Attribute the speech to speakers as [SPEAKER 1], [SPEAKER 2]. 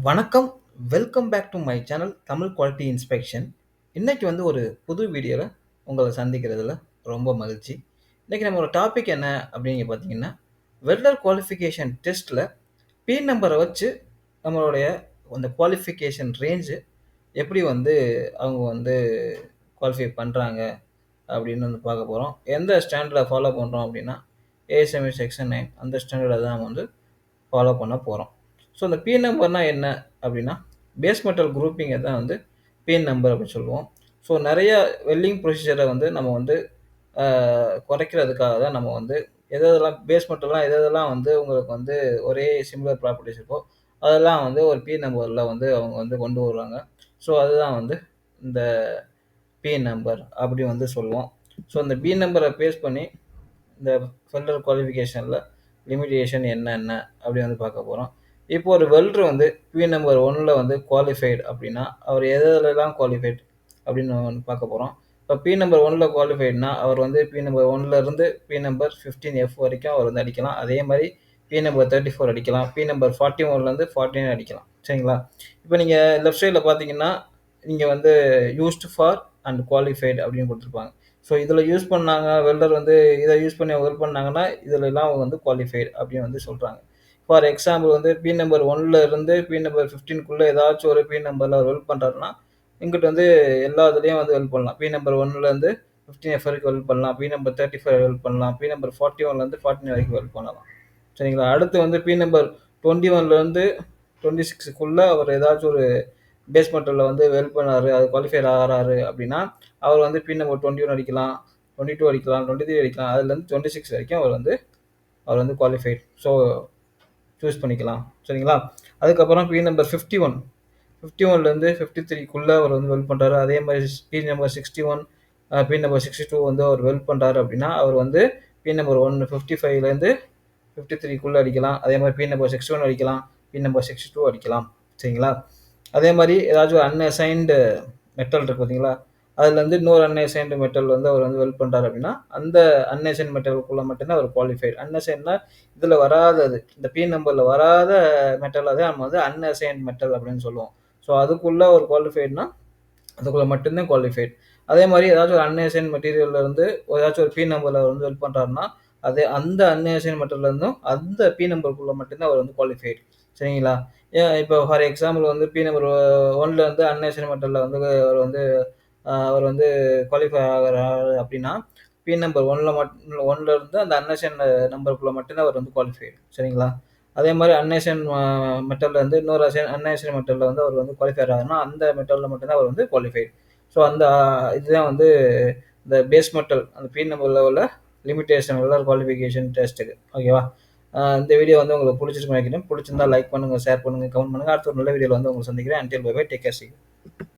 [SPEAKER 1] வணக்கம். Welcome back to my channel Tamil quality inspection. இன்னைக்கு வந்து ஒரு புது வீடியோல உங்கள சந்திக்கிறதுல ரொம்ப மகிழ்ச்சி. இன்னைக்கு நம்மளோட டாபிக் என்ன அப்படின்னு பார்த்தீங்கன்னா, வெல்டர் குவாலிஃபிகேஷன் டெஸ்ட்ல பின் நம்பர வச்சு நம்மளுடைய அந்த குவாலிஃபிகேஷன் ரேஞ்சு எப்படி வந்து அவங்க வந்து குவாலிஃபை பண்றாங்க அப்படின்னு வந்து பார்க்க போறோம். எந்த ஸ்டாண்டர்ட ஃபாலோ பண்றோம் அப்படின்னா, ஏஎஸ்எம்இ செக்ஷன் 9 அந்த ஸ்டாண்டர்ட தான் வந்து ஃபாலோ பண்ண போறோம். ஸோ அந்த பின் நம்பர்னா என்ன அப்படின்னா, பேஸ் மெட்டல் குரூப்பிங்க தான் வந்து பின் நம்பர் அப்படின்னு சொல்லுவோம். ஸோ நெறைய வெல்டிங் ப்ரொசீஜர வந்து நம்ம வந்து அ குறைக்கிறதுக்காக தான் நம்ம வந்து எதெதெல்லாம் பேஸ் மெட்டல்லாம் எதெதெல்லாம் வந்து உங்களுக்கு வந்து ஒரே சிமிலர் ப்ராப்பர்ட்டீஸ் இருக்கோ, அதெல்லாம் வந்து ஒரு பின் நம்பர்ல வந்து அவங்க வந்து கொண்டு வருவாங்க. ஸோ அதுதான் வந்து இந்த பின் நம்பர் அப்படி வந்து சொல்லுவோம். ஸோ இந்த பின் நம்பர பேஸ் பண்ணி இந்த வெல்டர் குவாலிஃபிகேஷன்ல லிமிட்டேஷன் என்னென்ன அப்படி வந்து பார்க்க போறோம். இப்போ ஒரு வெல்டர் வந்து பின் நம்பர் 1ல வந்து குவாலிஃபைட் அப்படின்னா, அவர் எதுலலாம் குவாலிஃபைட் அப்படின்னு வந்து பார்க்க போறோம். இப்போ பின் நம்பர் 1ல குவாலிஃபைட்னா, அவர் வந்து பின் நம்பர் 1ல இருந்து பின் நம்பர் 15F வரைக்கும் அவர் வந்து அடிக்கலாம். அதே மாரி பின் நம்பர் 34 அடிக்கலாம். பின் நம்பர் 41லேருந்து 49 அடிக்கலாம். சரிங்களா? இப்போ நீங்க லெஃப்ட் சைட்ல பார்த்தீங்கன்னா, நீங்க வந்து யூஸ்ட் ஃபார் அண்ட் குவாலிஃபைட் அப்படின்னு குடுத்துருப்பாங்க. ஸோ இதில யூஸ் பண்ணாங்க வெல்டர் வந்து இத யூஸ் பண்ணி வெல்ட் பண்ணாங்கன்னா, இதுலலாம் அவங்க வந்து குவாலிஃபைட் அப்படின்னு வந்து சொல்றாங்க. ஃபார் எக்ஸாம்பிள் வந்து பின் நம்பர் 1ல இருந்து பின் நம்பர் 15க்குள்ள ஏதாச்சும் ஒரு பின் நம்பர்ல அவர் வெல்ட் பண்றாருன்னா, இங்கிட்டு வந்து எல்லா இதுலயும் வந்து வெல்ட் பண்ணலாம். பின் நம்பர் 1லேருந்து 15F வரைக்கும் வெல்ட் பண்ணலாம். பின் நம்பர் 35 வெல்ட் பண்ணலாம். பின் நம்பர் 41லேருந்து 49 வரைக்கும் வெல்ட் பண்ணலாம். சரிங்களா? அடுத்து வந்து பின் நம்பர் 21லேருந்து 26க்குள்ள அவர் ஏதாச்சும் ஒரு பேஸ் மெட்டல்ல வந்து வெல்ட் பண்ணாரு, அது குவாலிஃபைட் ஆகுறாரு அப்படின்னா, அவர் வந்து பின் நம்பர் 21 அடிக்கலாம், 22 அடிக்கலாம், 23 அடிக்கலாம். அதுலேருந்து 26 வரைக்கும் அவர் வந்து குவாலிஃபைட். ஸோ சூஸ் பண்ணிக்கலாம். சரிங்களா? அதுக்கப்புறம் பின் நம்பர் 51 51லேருந்து 53க்குள்ள அவர் வந்து வெல்ட் பண்றாரு. அதே மாரி பின் நம்பர் 61 பின் நம்பர் 62 வந்து அவர் வெல்ட் பண்றாரு அப்படின்னா, அவர் வந்து பின் நம்பர் 1 55லேருந்து 53க்குள்ள அடிக்கலாம். அதே மாரி பின் நம்பர் 61 அடிக்கலாம். பின் நம்பர் 62 அடிக்கலாம். சரிங்களா? அதே மாரி ஏதாச்சும் அன்அசைன்டு மெட்டல் இருக்கு பார்த்தீங்களா? அதுலேருந்து இன்னொரு அன்அசைன்டு மெட்டல் வந்து அவர் வந்து வெல்ட் பண்றாரு அப்படின்னா, அந்த அன்அசைன்ட் மெட்டலுக்குள்ள மட்டும் தான் அவர் குவாலிஃபைட். அன்அசைன்ட்னா இதில வராதது. இந்த பின் நம்பர்ல வராத மெட்டல தான் நம்ம வந்து அன்அசைன்ட் மெட்டல் அப்படின்னு சொல்லுவோம். ஸோ அதுக்குள்ள ஒரு குவாலிஃபைட்னா, அதுக்குள்ள மட்டும் தான் குவாலிஃபைட். அதே மாரி ஏதாச்சும் ஒரு அன்அசைன்ட் மெட்டீரியல்ல இருந்து ஏதாச்சும் ஒரு பின் நம்பர்ல வந்து வெல்ட் பண்றாருன்னா, அது அந்த அன்அசைன்ட் மெட்டல்ல இருந்தும் அந்த பின் நம்பருக்குள்ள மட்டும் தான் அவர் வந்து குவாலிஃபைட். சரிங்களா? இப்போ ஃபார் எக்ஸாம்பிள் வந்து பின் நம்பர் 1ல வந்து அன்அசைன்ட் மெட்டல்ல வந்து அவர் வந்து குவாலிஃபை ஆகுறாரு அப்படின்னா, பின் நம்பர் 1ல இருந்து அந்த அன்அசைன்ட் நம்பருக்குள்ள மட்டும் தான் அவர் வந்து குவாலிஃபைட். சரிங்களா? அதே மாரி அன்அசைன்ட் மெட்டல்ல இருந்து இன்னொரு அன்அசைன்ட் மெட்டல்ல வந்து அவர் வந்து குவாலிஃபை ஆகுறாருன்னா, அந்த மெட்டல்ல மட்டும் தான் அவர் வந்து குவாலிஃபைட். ஸோ அந்த இதுதான் வந்து இந்த பேஸ் மெட்டல் அந்த பின் நம்பர் லெவல்ல லிமிட்டேஷன் வெல்டர் குவாலிஃபிகேஷன் டெஸ்ட்டுக்கு. ஓகேவா? இந்த வீடியோ வந்து உங்களுக்கு புடிச்சிருக்கும்னு நினைக்கிறேன். புடிச்சிருந்தா லைக் பண்ணுங்க, ஷேர் பண்ணுங்க, கமெண்ட் பண்ணுங்க. அடுத்த ஒரு நல்ல வீடியோல வந்து உங்கள சந்திக்கிறேன். Until bye bye. Take care. See you.